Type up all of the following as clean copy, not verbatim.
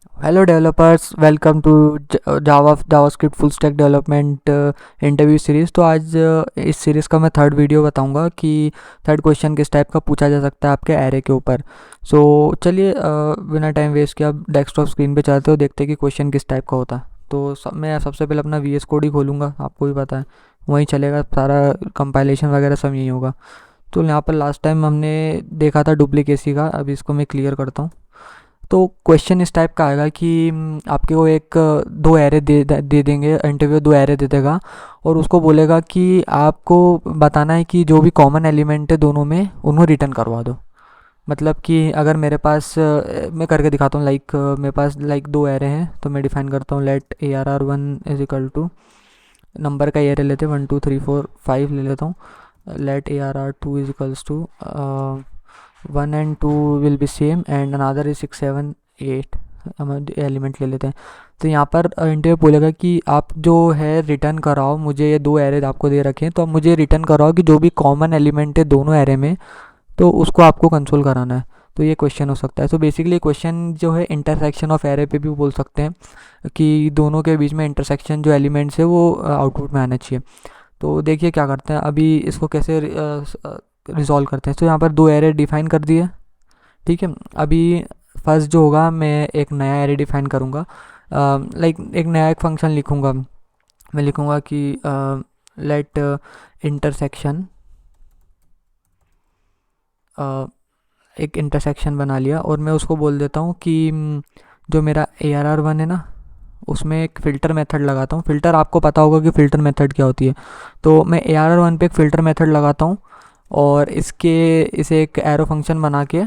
Hello developers, welcome to JavaScript full stack development interview series. तो आज इस series का मैं थर्ड वीडियो बताऊंगा कि थर्ड क्वेश्चन किस टाइप का पूछा जा सकता है आपके एरे के ऊपर। सो चलिए बिना टाइम वेस्ट किया डेस्कटॉप स्क्रीन पे चलते हो, देखते हैं कि क्वेश्चन किस टाइप का होता है। तो मैं सबसे पहले अपना वी एस कोड ही खोलूँगा, आपको भी पता है वहीं चलेगा सारा, कंपाइलेशन वगैरह सब यही होगा। तो यहाँ पर लास्ट टाइम हमने देखा था डुप्लीकेसी का, अभी इसको मैं क्लियर करता हूँ। तो क्वेश्चन इस टाइप का आएगा कि आपके को एक दो एरे दे देंगे, इंटरव्यू दो एरे दे देगा और उसको बोलेगा कि आपको बताना है कि जो भी कॉमन एलिमेंट है दोनों में उन्हें रिटर्न करवा दो। मतलब कि अगर मेरे पास मैं करके दिखाता हूँ, लाइक मेरे पास लाइक दो एरे हैं, तो मैं डिफाइन करता हूँ let ARR1 is equal to number का एरे लेते हैं 1 2 3 4 5 ले लेता हूँ। Let ARR2 is equals to 1 and 2 will be same and another is 6 7 8, हम एलिमेंट ले लेते हैं। तो यहाँ पर इंटरव्यू बोलेगा कि आप जो है रिटर्न कराओ, मुझे ये दो एरे आपको दे रखे हैं तो आप मुझे रिटर्न कराओ कि जो भी कॉमन एलिमेंट है दोनों एरे में, तो उसको आपको कंसोल कराना है। तो ये क्वेश्चन हो सकता है। तो बेसिकली क्वेश्चन जो है इंटरसेक्शन ऑफ एरे पे भी बोल सकते हैं कि दोनों के बीच में इंटरसेक्शन जो एलिमेंट्स है वो आउटपुट में आना चाहिए। तो देखिए क्या करते हैं, अभी इसको कैसे रिजॉल्व करते हैं। तो यहाँ पर दो एरे डिफाइन कर दिए, ठीक है। अभी फर्स्ट जो होगा, मैं एक नया एरे डिफाइन करूँगा, लाइक एक नया एक फंक्शन लिखूँगा। मैं लिखूँगा कि लेट इंटरसेक्शन, एक इंटरसेक्शन बना लिया और मैं उसको बोल देता हूँ कि जो मेरा ARR1 है ना, उसमें एक फ़िल्टर मेथड लगाता हूँ। फ़िल्टर आपको पता होगा कि फ़िल्टर मेथड क्या होती है। तो मैं ARR1 पे एक फ़िल्टर मेथड लगाता हूँ और इसे एक एरो फंक्शन बना के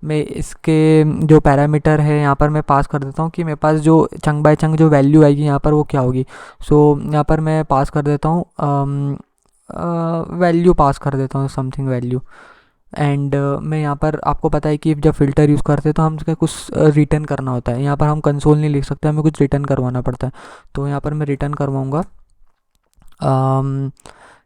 मैं इसके जो पैरामीटर है यहाँ पर मैं पास कर देता हूँ कि मेरे पास जो चंक बाय चंक जो वैल्यू आएगी यहाँ पर वो क्या होगी। सो यहाँ पर मैं पास कर देता हूँ वैल्यू, पास कर देता हूँ समथिंग वैल्यू। एंड मैं यहाँ पर, आपको पता है कि जब फ़िल्टर यूज़ करते हैं तो हम उसका कुछ रिटर्न करना होता है। यहाँ पर हम कंसोल नहीं लिख सकते, हमें कुछ रिटर्न करवाना पड़ता है। तो यहाँ पर मैं रिटर्न करवाऊँगा,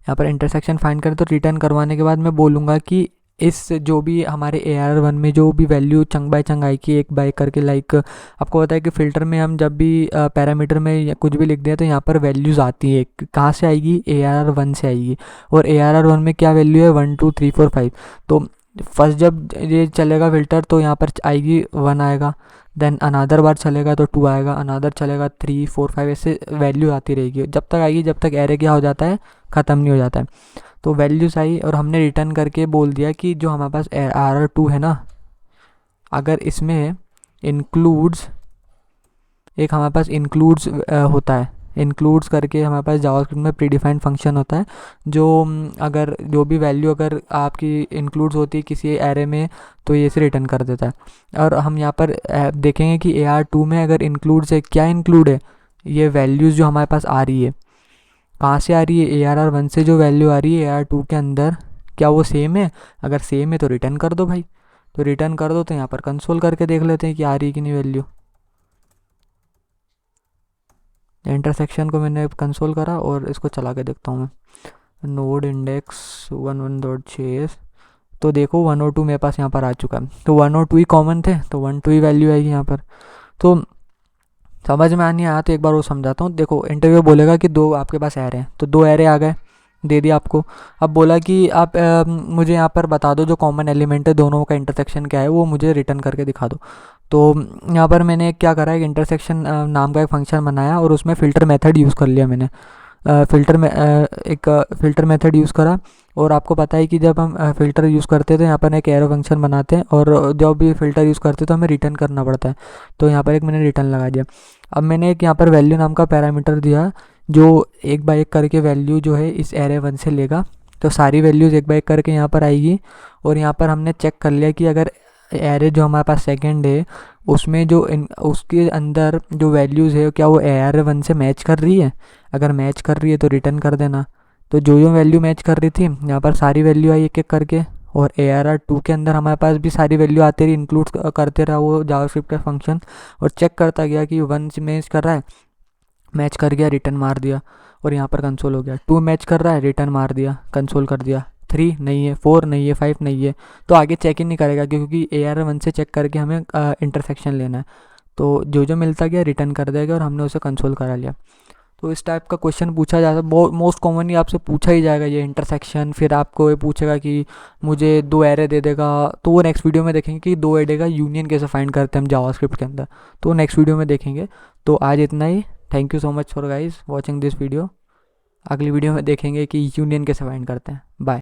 यहाँ पर इंटरसेक्शन फाइंड करें तो रिटर्न करवाने के बाद मैं बोलूँगा कि इस जो भी हमारे ARR1 में जो भी वैल्यू चंक बाय चंक आएगी एक बाय करके, लाइक आपको पता है कि फ़िल्टर में हम जब भी पैरामीटर में या कुछ भी लिख दें तो यहाँ पर वैल्यूज़ आती है, कहाँ से आएगी, ARR1 से आएगी। और ARR1 में क्या वैल्यू है, 1 2 3 4 5। तो फर्स्ट जब ये चलेगा फ़िल्टर तो यहाँ पर आएगी 1 आएगा, देन अनदर बार चलेगा तो 2 आएगा, अनदर चलेगा 3 4 5, ऐसे वैल्यू आती रहेगी जब तक आएगी जब तक एरे क्या हो जाता है, ख़त्म नहीं हो जाता है। तो वैल्यूज़ आई और हमने रिटर्न करके बोल दिया कि जो हमारे पास ARR2 है ना, अगर इसमें इंक्लूड्स, एक हमारे पास इंक्लूड्स होता है, इंक्लूड्स करके हमारे पास जावास्क्रिप्ट में प्रीडिफाइंड फंक्शन होता है जो अगर जो भी वैल्यू अगर आपकी इंक्लूड्स होती है किसी एरे में तो ये से रिटर्न कर देता है। और हम यहाँ पर देखेंगे कि AR2 में अगर इंक्लूड्स है, क्या इंक्लूड है, ये वैल्यूज़ जो हमारे पास आ रही है कहाँ से आ रही है, ARR1 से जो वैल्यू आ रही है AR2 के अंदर, क्या वो सेम है। अगर सेम है तो रिटर्न कर दो भाई। तो रिटर्न कर दो, तो यहाँ पर कंसोल करके देख लेते हैं कि आ रही है कि नहीं वैल्यू। इंटरसेक्शन को मैंने कंसोल करा और इसको चला के देखता हूँ मैं, नोड इंडेक्स 1 1.6। तो देखो 1 और 2 मेरे पास यहाँ पर आ चुका है, तो 1 और 2 ही कॉमन थे तो 1 2 ही वैल्यू आएगी यहाँ पर। तो समझ में आनी आया तो एक बार वो समझाता हूँ। देखो इंटरव्यू बोलेगा कि दो आपके पास एरे हैं, तो दो एरे आ गए, दे दिया आपको। अब बोला कि आप मुझे यहाँ पर बता दो जो कॉमन एलिमेंट है दोनों का इंटरसेक्शन क्या है, वो मुझे रिटर्न करके दिखा दो। तो यहाँ पर मैंने क्या करा, एक इंटरसेक्शन नाम का एक फंक्शन बनाया और उसमें फ़िल्टर मेथड यूज़ कर लिया मैंने। फ़िल्टर में एक फ़िल्टर मेथड यूज़ करा। और आपको पता है कि जब हम फ़िल्टर यूज़ करते हैं तो यहाँ पर एक एरो फंक्शन बनाते हैं और जब भी फ़िल्टर यूज़ करते हैं तो हमें रिटर्न करना पड़ता है। तो यहाँ पर एक मैंने रिटर्न लगा दिया। अब मैंने एक यहाँ पर वैल्यू नाम का पैरामीटर दिया जो एक बाय एक करके वैल्यू जो है इस ARR1 से लेगा। तो सारी वैल्यूज़ एक बाय एक करके यहाँ पर आएगी। और यहाँ पर हमने चेक कर लिया कि अगर एरे जो हमारे पास सेकंड है उसमें जो उसके अंदर जो वैल्यूज़ है क्या वो ARR1 से मैच कर रही है। अगर मैच कर रही है तो रिटर्न कर देना। तो जो जो वैल्यू मैच कर रही थी यहाँ पर सारी वैल्यू आई एक एक करके, और ARR2 के अंदर हमारे पास भी सारी वैल्यू आती रही, इंक्लूड करते रहा वो जावास्क्रिप्ट का फंक्शन, और चेक करता गया कि 1 से मैच कर रहा है, मैच कर गया, रिटर्न मार दिया और यहाँ पर कंसोल हो गया। 2 मैच कर रहा है, रिटर्न मार दिया, कंसोल कर दिया। 3 नहीं है, 4 नहीं है, 5 नहीं है, तो आगे चेक इन नहीं करेगा क्योंकि ARR1 से चेक करके हमें इंटरसेक्शन लेना है। तो जो जो मिलता गया रिटर्न कर देगा और हमने उसे कंसोल करा लिया। तो इस टाइप का क्वेश्चन पूछा जाता है, मोस्ट कॉमनली आपसे पूछा ही जाएगा ये इंटरसेक्शन। फिर आपको ये पूछेगा कि मुझे 2 एरे दे देगा, तो वो नेक्स्ट वीडियो में देखेंगे कि 2 एरे का यूनियन कैसे फाइंड करते हैं हम जावास्क्रिप्ट के अंदर, तो नेक्स्ट वीडियो में देखेंगे। तो आज इतना ही। Thank you so much for guys watching this video. अगली वीडियो में देखेंगे कि यूनियन कैसे फाइंड करते हैं। बाय।